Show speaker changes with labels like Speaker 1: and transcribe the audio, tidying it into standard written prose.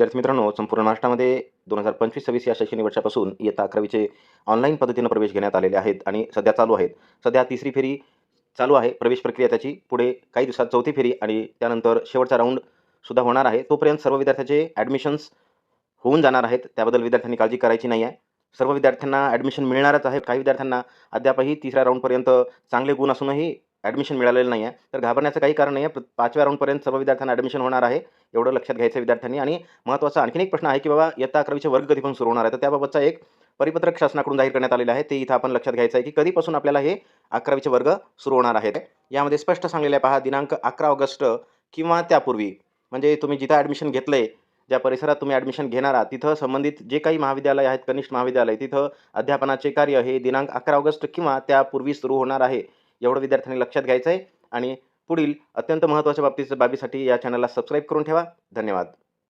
Speaker 1: विद्यार्थी मित्रांनो, संपूर्ण महाराष्ट्रामध्ये 2025-26 या शैक्षणिक वर्षापासून इयत्ता 11वीचे ऑनलाईन पद्धतीनं प्रवेश घेण्यात आलेले आहेत आणि सध्या चालू आहेत. सध्या तिसरी फेरी चालू आहे. प्रवेश प्रक्रिया त्याची पुढे काही दिवसात चौथी फेरी आणि त्यानंतर शेवटचा राऊंड सुद्धा होणार आहे. तोपर्यंत सर्व विद्यार्थ्यांचे ॲडमिशन्स होऊन जाणार आहेत. त्याबद्दल विद्यार्थ्यांनी काळजी करायची नाही आहे. सर्व विद्यार्थ्यांना ॲडमिशन मिळणारच आहे. काही विद्यार्थ्यांना अद्यापही तिसऱ्या राऊंडपर्यंत चांगले गुण असूनही ॲडमिशन मिळालेलं नाही आहे. तर घाबरण्याचं काही कारण नाही आहे. 5व्या राऊंडपर्यंत सर्व विद्यार्थ्यांना ॲडमिशन होणार आहे. एवढं लक्षात घ्यायचं विद्यार्थ्यांनी. आणि महत्त्वाचा आणखीन एक प्रश्न आहे, की बाबा इयत्ता 11वीचे वर्ग कधीपासून सुरू होणार आहे? तर त्याबाबतचा एक परिपत्रक शासनाकडून जाहीर करण्यात आलेलं आहे. ते इथं आपण लक्षात घ्यायचं आहे, की कधीपासून आपल्याला हे 11वीचे वर्ग सुरू होणार आहेत. यामध्ये स्पष्ट सांगलेलं आहे पहा, दिनांक 11 ऑगस्ट किंवा त्यापूर्वी. म्हणजे तुम्ही जिथं ॲडमिशन घेतलंय, ज्या परिसरात तुम्ही ॲडमिशन घेणार आहात, तिथं संबंधित जे काही महाविद्यालय आहेत, कनिष्ठ महाविद्यालय, तिथं अध्यापनाचे कार्य हे दिनांक 11 ऑगस्ट किंवा त्यापूर्वी सुरू होणार आहे. एवढं विद्यार्थ्यांनी लक्षात घ्यायचं आहे. आणि पुढील अत्यंत महत्त्वाच्या बाबीसाठी या चॅनलला सबस्क्राईब करून ठेवा. धन्यवाद.